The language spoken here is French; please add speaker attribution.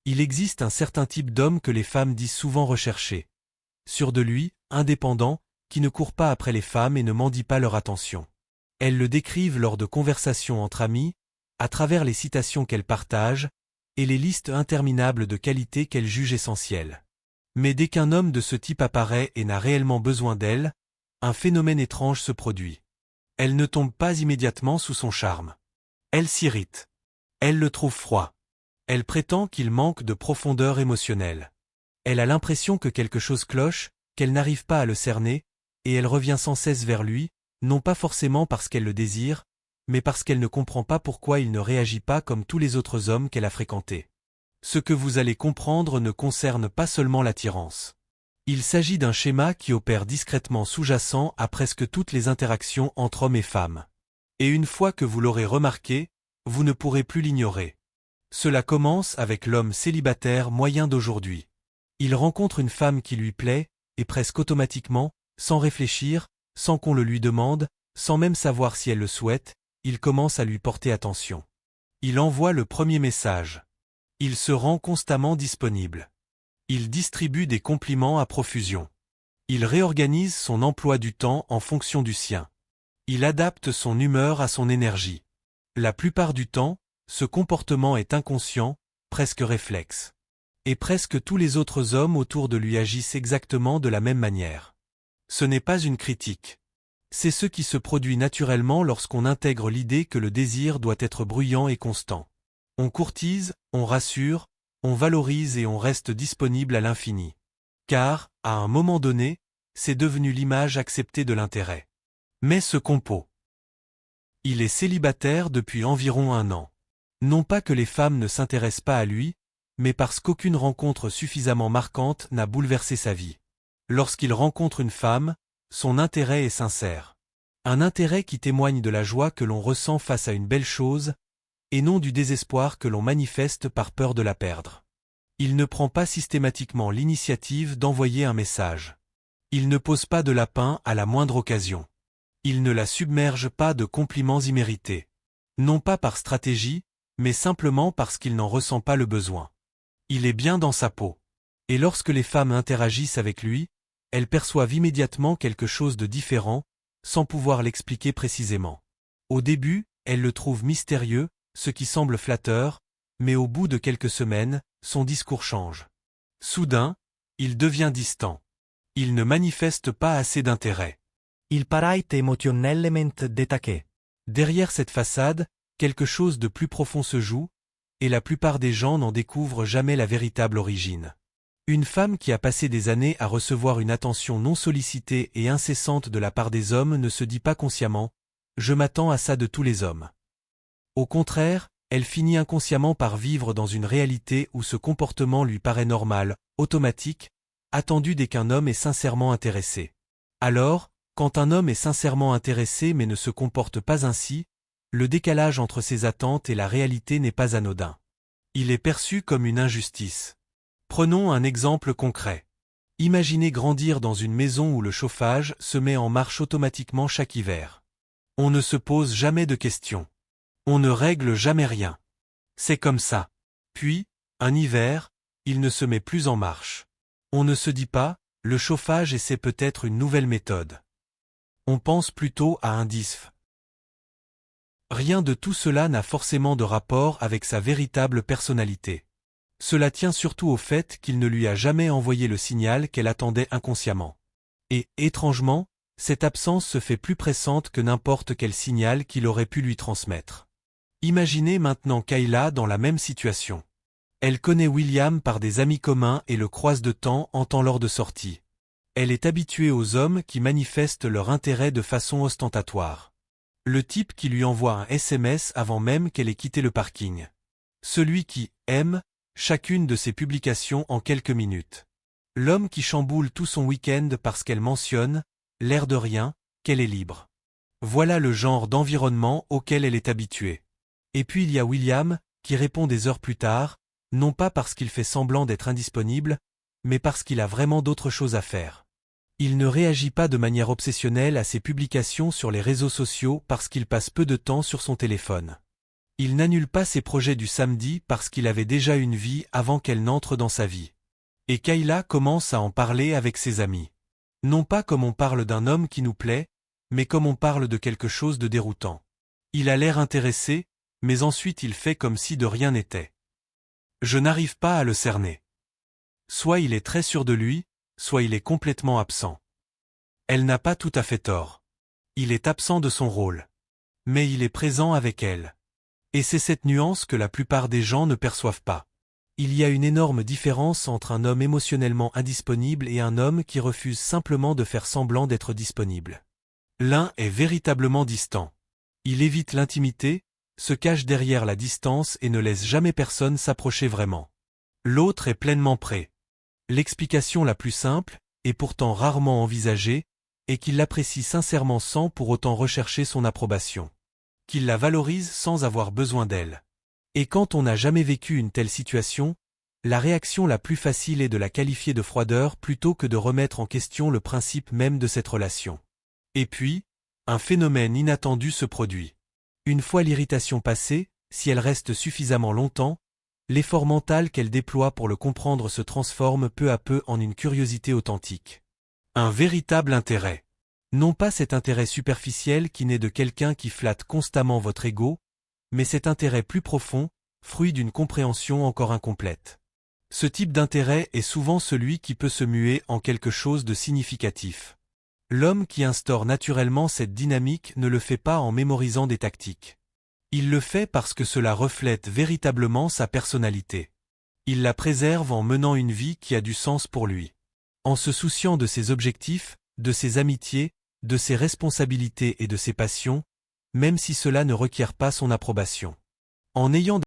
Speaker 1: Il existe un certain type d'homme que les femmes disent souvent rechercher. Sûr de lui, indépendant, qui ne court pas après les femmes et ne mendie pas leur attention. Elles le décrivent lors de conversations entre amis, à travers les citations qu'elles partagent, et les listes interminables de qualités qu'elles jugent essentielles. Mais dès qu'un homme de ce type apparaît et n'a réellement besoin d'elle, un phénomène étrange se produit. Elle ne tombe pas immédiatement sous son charme. Elle s'irrite. Elle le trouve froid. Elle prétend qu'il manque de profondeur émotionnelle. Elle a l'impression que quelque chose cloche, qu'elle n'arrive pas à le cerner, et elle revient sans cesse vers lui, non pas forcément parce qu'elle le désire, mais parce qu'elle ne comprend pas pourquoi il ne réagit pas comme tous les autres hommes qu'elle a fréquentés. Ce que vous allez comprendre ne concerne pas seulement l'attirance. Il s'agit d'un schéma qui opère discrètement sous-jacent à presque toutes les interactions entre hommes et femmes. Et une fois que vous l'aurez remarqué, vous ne pourrez plus l'ignorer. Cela commence avec l'homme célibataire moyen d'aujourd'hui. Il rencontre une femme qui lui plaît, et presque automatiquement, sans réfléchir, sans qu'on le lui demande, sans même savoir si elle le souhaite, il commence à lui porter attention. Il envoie le premier message. Il se rend constamment disponible. Il distribue des compliments à profusion. Il réorganise son emploi du temps en fonction du sien. Il adapte son humeur à son énergie. La plupart du temps, ce comportement est inconscient, presque réflexe. Et presque tous les autres hommes autour de lui agissent exactement de la même manière. Ce n'est pas une critique. C'est ce qui se produit naturellement lorsqu'on intègre l'idée que le désir doit être bruyant et constant. On courtise, on rassure, on valorise et on reste disponible à l'infini. Car, à un moment donné, c'est devenu l'image acceptée de l'intérêt. Mais ce compo. Il est célibataire depuis environ 1 an. Non pas que les femmes ne s'intéressent pas à lui, mais parce qu'aucune rencontre suffisamment marquante n'a bouleversé sa vie. Lorsqu'il rencontre une femme, son intérêt est sincère. Un intérêt qui témoigne de la joie que l'on ressent face à une belle chose, et non du désespoir que l'on manifeste par peur de la perdre. Il ne prend pas systématiquement l'initiative d'envoyer un message. Il ne pose pas de lapin à la moindre occasion. Il ne la submerge pas de compliments immérités. Non pas par stratégie, mais simplement parce qu'il n'en ressent pas le besoin. Il est bien dans sa peau. Et lorsque les femmes interagissent avec lui, elles perçoivent immédiatement quelque chose de différent, sans pouvoir l'expliquer précisément. Au début, elles le trouvent mystérieux, ce qui semble flatteur, mais au bout de quelques semaines, son discours change. Soudain, il devient distant. Il ne manifeste pas assez d'intérêt.
Speaker 2: Il paraît émotionnellement détaché.
Speaker 1: Derrière cette façade, quelque chose de plus profond se joue, et la plupart des gens n'en découvrent jamais la véritable origine. Une femme qui a passé des années à recevoir une attention non sollicitée et incessante de la part des hommes ne se dit pas consciemment « je m'attends à ça de tous les hommes ». Au contraire, elle finit inconsciemment par vivre dans une réalité où ce comportement lui paraît normal, automatique, attendu dès qu'un homme est sincèrement intéressé. Alors, quand un homme est sincèrement intéressé mais ne se comporte pas ainsi, le décalage entre ses attentes et la réalité n'est pas anodin. Il est perçu comme une injustice. Prenons un exemple concret. Imaginez grandir dans une maison où le chauffage se met en marche automatiquement chaque hiver. On ne se pose jamais de questions. On ne règle jamais rien. C'est comme ça. Puis, un hiver, il ne se met plus en marche. On ne se dit pas, le chauffage essaie peut-être une nouvelle méthode. On pense plutôt à un DISF. Rien de tout cela n'a forcément de rapport avec sa véritable personnalité. Cela tient surtout au fait qu'il ne lui a jamais envoyé le signal qu'elle attendait inconsciemment. Et, étrangement, cette absence se fait plus pressante que n'importe quel signal qu'il aurait pu lui transmettre. Imaginez maintenant Kayla dans la même situation. Elle connaît William par des amis communs et le croise de temps en temps lors de sorties. Elle est habituée aux hommes qui manifestent leur intérêt de façon ostentatoire. Le type qui lui envoie un SMS avant même qu'elle ait quitté le parking. Celui qui aime chacune de ses publications en quelques minutes. L'homme qui chamboule tout son week-end parce qu'elle mentionne, l'air de rien, qu'elle est libre. Voilà le genre d'environnement auquel elle est habituée. Et puis il y a William, qui répond des heures plus tard, non pas parce qu'il fait semblant d'être indisponible, mais parce qu'il a vraiment d'autres choses à faire. Il ne réagit pas de manière obsessionnelle à ses publications sur les réseaux sociaux parce qu'il passe peu de temps sur son téléphone. Il n'annule pas ses projets du samedi parce qu'il avait déjà une vie avant qu'elle n'entre dans sa vie. Et Kayla commence à en parler avec ses amis. Non pas comme on parle d'un homme qui nous plaît, mais comme on parle de quelque chose de déroutant. Il a l'air intéressé, mais ensuite il fait comme si de rien n'était. Je n'arrive pas à le cerner. Soit il est très sûr de lui, soit il est complètement absent. Elle n'a pas tout à fait tort. Il est absent de son rôle. Mais il est présent avec elle. Et c'est cette nuance que la plupart des gens ne perçoivent pas. Il y a une énorme différence entre un homme émotionnellement indisponible et un homme qui refuse simplement de faire semblant d'être disponible. L'un est véritablement distant. Il évite l'intimité, se cache derrière la distance et ne laisse jamais personne s'approcher vraiment. L'autre est pleinement prêt. L'explication la plus simple, et pourtant rarement envisagée, est qu'il l'apprécie sincèrement sans pour autant rechercher son approbation. Qu'il la valorise sans avoir besoin d'elle. Et quand on n'a jamais vécu une telle situation, la réaction la plus facile est de la qualifier de froideur plutôt que de remettre en question le principe même de cette relation. Et puis, un phénomène inattendu se produit. Une fois l'irritation passée, si elle reste suffisamment longtemps, l'effort mental qu'elle déploie pour le comprendre se transforme peu à peu en une curiosité authentique. Un véritable intérêt. Non pas cet intérêt superficiel qui naît de quelqu'un qui flatte constamment votre ego, mais cet intérêt plus profond, fruit d'une compréhension encore incomplète. Ce type d'intérêt est souvent celui qui peut se muer en quelque chose de significatif. L'homme qui instaure naturellement cette dynamique ne le fait pas en mémorisant des tactiques. Il le fait parce que cela reflète véritablement sa personnalité. Il la préserve en menant une vie qui a du sens pour lui. En se souciant de ses objectifs, de ses amitiés, de ses responsabilités et de ses passions, même si cela ne requiert pas son approbation. En ayant